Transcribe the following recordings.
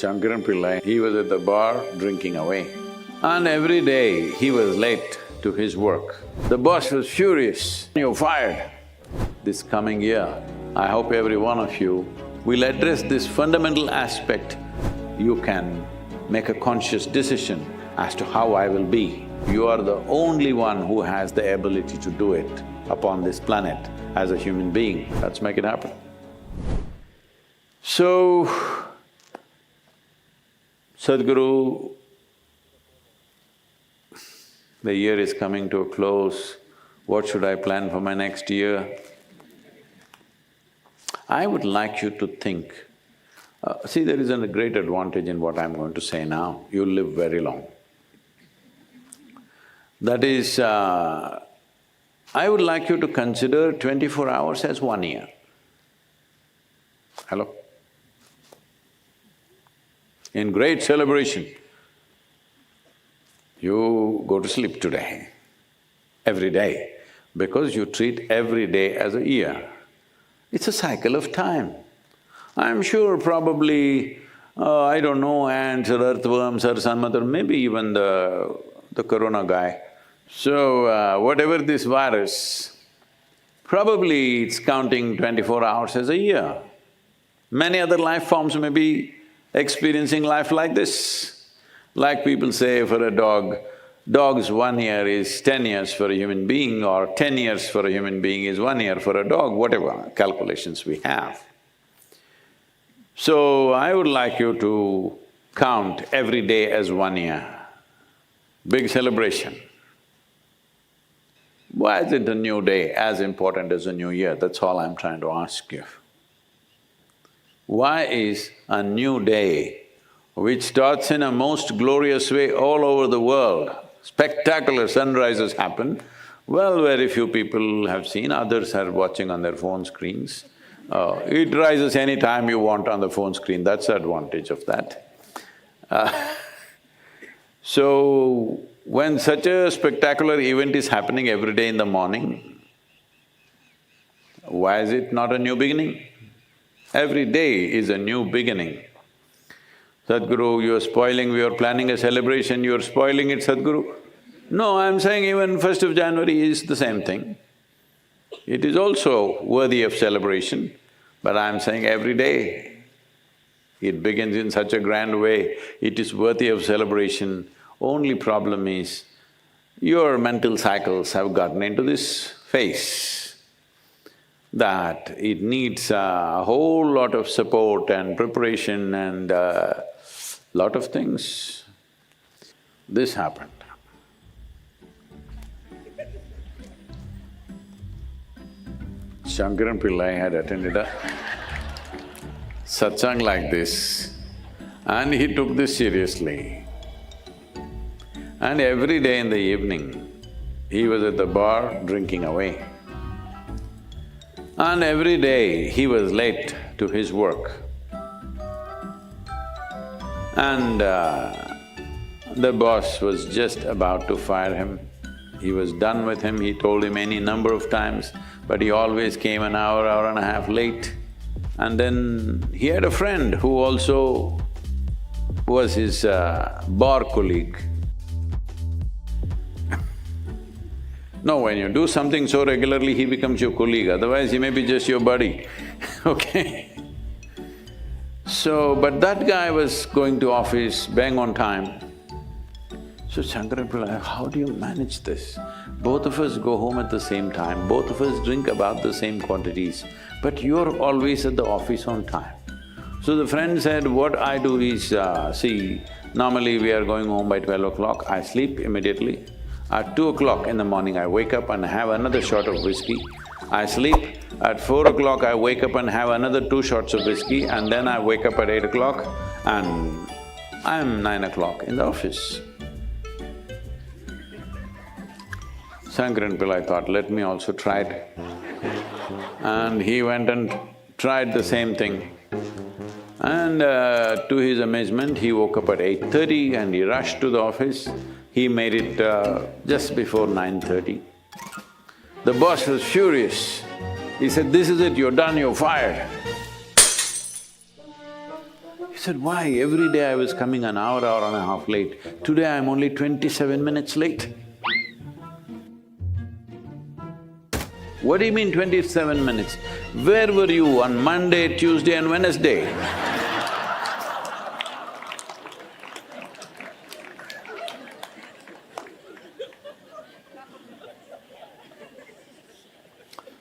Shankaran Pillai, he was at the bar drinking away. And every day he was late to his work. The boss was furious, "You're fired." This coming year, I hope every one of you will address this fundamental aspect. You can make a conscious decision as to how I will be. You are the only one who has the ability to do it upon this planet as a human being. Let's make it happen. So, Sadhguru, the year is coming to a close. What should I plan for my next year? I would like you to think, see, there is a great advantage in what I'm going to say now. You live very long. That is, I would like you to consider 24 hours as 1 year. Hello? In great celebration, you go to sleep today, every day, because you treat every day as a year. It's a cycle of time. I'm sure probably, I don't know, ants or earthworms or some other, maybe even the corona guy. So, whatever this virus, probably it's counting 24 hours as a year. Many other life forms may be experiencing life like this. Like people say for a dog, dog's 1 year is 10 years for a human being, or 10 years for a human being is 1 year for a dog, whatever calculations we have. So, I would like you to count every day as 1 year. Big celebration. Why isn't a new day as important as a new year? That's all I'm trying to ask you. Why is a new day, which starts in a most glorious way all over the world, spectacular sunrises happen, well, very few people have seen, others are watching on their phone screens. It rises any time you want on the phone screen, that's the advantage of that. So, when such a spectacular event is happening every day in the morning, why is it not a new beginning? Every day is a new beginning. Sadhguru, you're spoiling, we are planning a celebration, you're spoiling it, Sadhguru. No, I'm saying even 1st of January is the same thing. It is also worthy of celebration, but I'm saying every day. It begins in such a grand way, it is worthy of celebration. Only problem is, your mental cycles have gotten into this phase that it needs a whole lot of support and preparation and lot of things. This happened. Shankaran Pillai had attended a satsang like this and he took this seriously. And every day in the evening, he was at the bar drinking away. And every day he was late to his work. And the boss was just about to fire him. He was done with him, he told him any number of times, but he always came an hour, hour and a half late. And then he had a friend who also was his bar colleague. No, when you do something so regularly, he becomes your colleague, otherwise he may be just your buddy, okay? So, but that guy was going to office, bang on time. So Shankaran Pillai, how do you manage this? Both of us go home at the same time, both of us drink about the same quantities, but you're always at the office on time. So the friend said, what I do is, see, normally we are going home by 12 o'clock, I sleep immediately. At 2 o'clock in the morning, I wake up and have another shot of whiskey. I sleep. At 4 o'clock, I wake up and have another 2 shots of whiskey, and then I wake up at 8 o'clock and I'm 9 o'clock in the office. Shankaran Pillai thought, let me also try it. And he went and tried the same thing. And to his amazement, he woke up at 8:30 and he rushed to the office. He made it just before 9:30. The boss was furious. He said, "This is it, you're done, you're fired." said, why? Every day I was coming an hour and a half late. Today I'm only 27 minutes late. What do you mean 27 minutes? Where were you on Monday, Tuesday and Wednesday?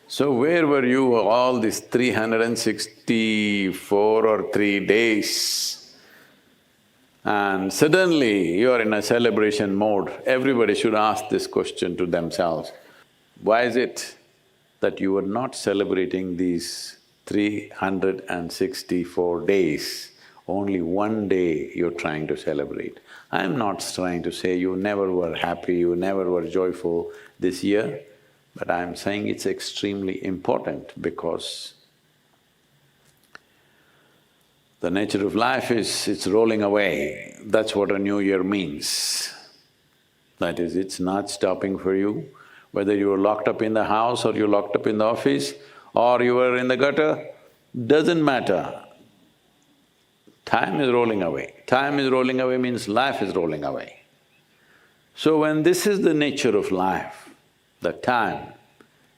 So where were you all these 364 or 3 days? And suddenly you're in a celebration mode. Everybody should ask this question to themselves. Why is it that you are not celebrating these 364 days? Only one day you're trying to celebrate. I'm not trying to say you never were happy, you never were joyful this year, but I'm saying it's extremely important because the nature of life is, it's rolling away. That's what a new year means. That is, it's not stopping for you. Whether you were locked up in the house or you're locked up in the office or you were in the gutter, doesn't matter. Time is rolling away. Time is rolling away means life is rolling away. So when this is the nature of life, the time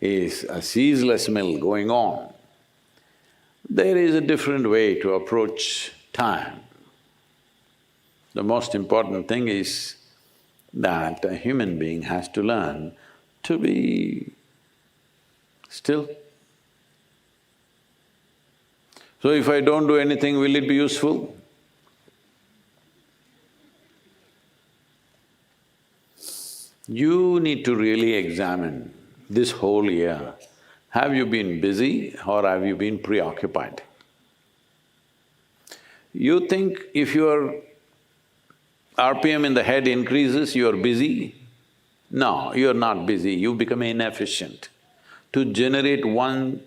is a ceaseless mill going on, there is a different way to approach time. The most important thing is that a human being has to learn to be still. So if I don't do anything, will it be useful? You need to really examine this whole year. Have you been busy or have you been preoccupied? You think if your RPM in the head increases, you're busy? No, you're not busy, you become inefficient. To generate one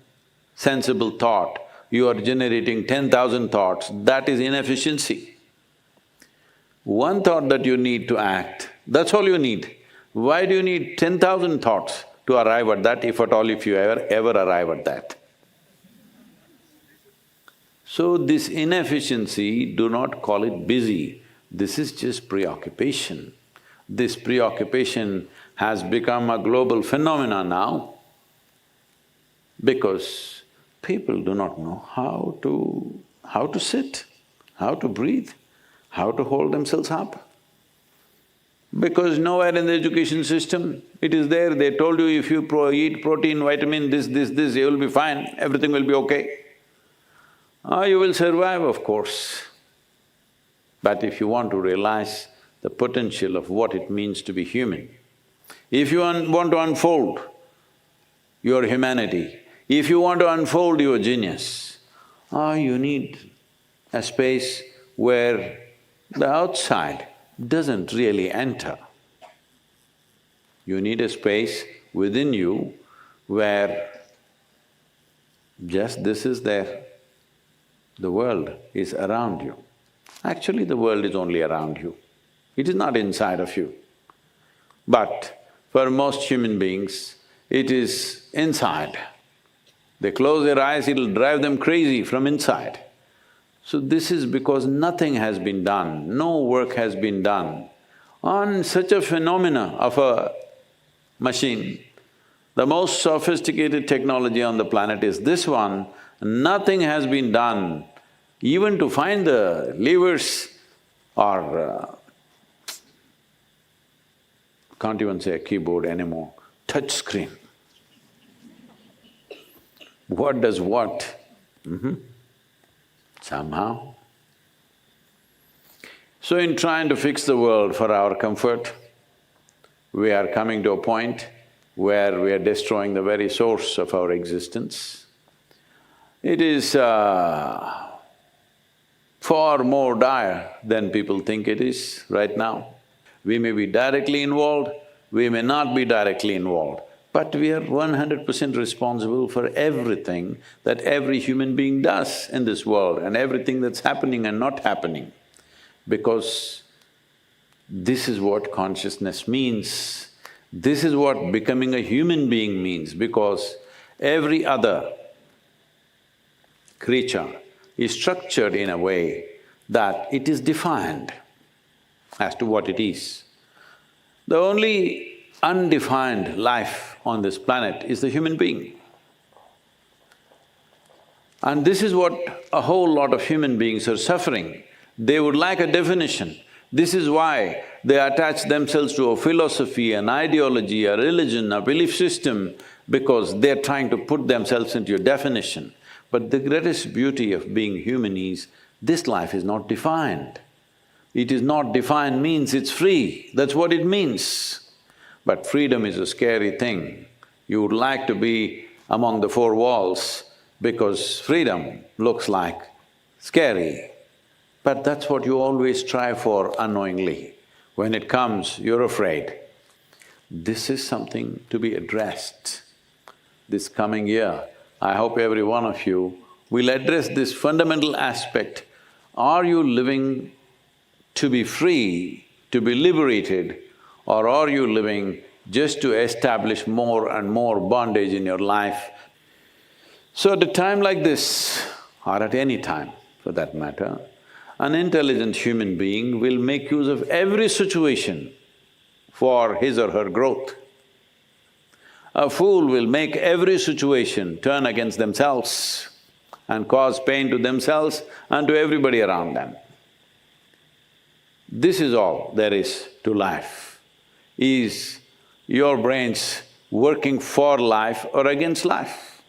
sensible thought, you are generating 10,000 thoughts, that is inefficiency. One thought that you need to act, that's all you need. Why do you need 10,000 thoughts to arrive at that, if at all, if you ever arrive at that? So this inefficiency, do not call it busy, this is just preoccupation. This preoccupation has become a global phenomenon now because people do not know how to sit, how to breathe, how to hold themselves up. Because nowhere in the education system it is there, they told you if you eat protein, vitamin, this, you will be fine, everything will be okay. You will survive, of course. But if you want to realize the potential of what it means to be human, if you want to unfold your humanity, if you want to unfold your genius, you need a space where the outside doesn't really enter. You need a space within you where just this is there. The world is around you. Actually, the world is only around you. It is not inside of you. But for most human beings, it is inside. They close their eyes, it'll drive them crazy from inside. So this is because nothing has been done, no work has been done on such a phenomena of a machine. The most sophisticated technology on the planet is this one, nothing has been done even to find the levers or can't even say a keyboard anymore, touch screen. What does what? Somehow. So in trying to fix the world for our comfort, we are coming to a point where we are destroying the very source of our existence. It is far more dire than people think it is right now. We may be directly involved, we may not be directly involved, but we are 100% responsible for everything that every human being does in this world and everything that's happening and not happening. Because this is what consciousness means, this is what becoming a human being means, because every other creature is structured in a way that it is defined as to what it is. The only undefined life on this planet is the human being. And this is what a whole lot of human beings are suffering. They would like a definition. This is why they attach themselves to a philosophy, an ideology, a religion, a belief system, because they're trying to put themselves into a definition. But the greatest beauty of being human is, this life is not defined. It is not defined means it's free, that's what it means. But freedom is a scary thing. You would like to be among the four walls because freedom looks like scary. But that's what you always strive for unknowingly. When it comes, you're afraid. This is something to be addressed. This coming year, I hope every one of you will address this fundamental aspect. Are you living to be free, to be liberated, or are you living just to establish more and more bondage in your life? So at a time like this, or at any time for that matter, an intelligent human being will make use of every situation for his or her growth. A fool will make every situation turn against themselves and cause pain to themselves and to everybody around them. This is all there is to life. Is your brains working for life or against life?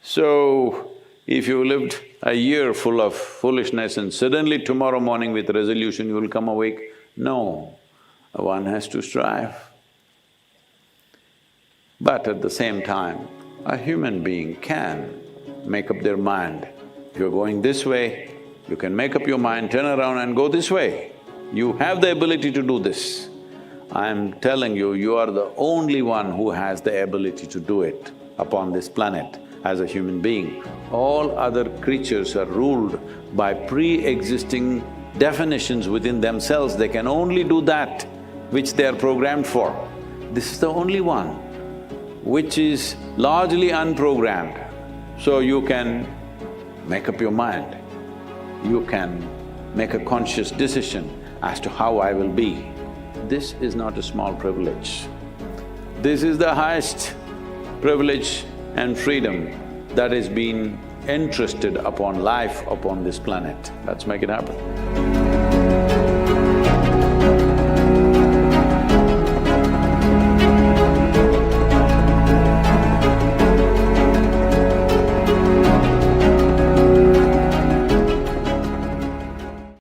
So, if you lived a year full of foolishness and suddenly tomorrow morning with resolution you will come awake, no, one has to strive. But at the same time, a human being can make up their mind. If you're going this way, you can make up your mind, turn around and go this way. You have the ability to do this. I'm telling you, you are the only one who has the ability to do it upon this planet as a human being. All other creatures are ruled by pre-existing definitions within themselves. They can only do that which they are programmed for. This is the only one which is largely unprogrammed. So you can make up your mind. You can make a conscious decision as to how I will be. This is not a small privilege. This is the highest privilege and freedom that has been entrusted upon life upon this planet. Let's make it happen.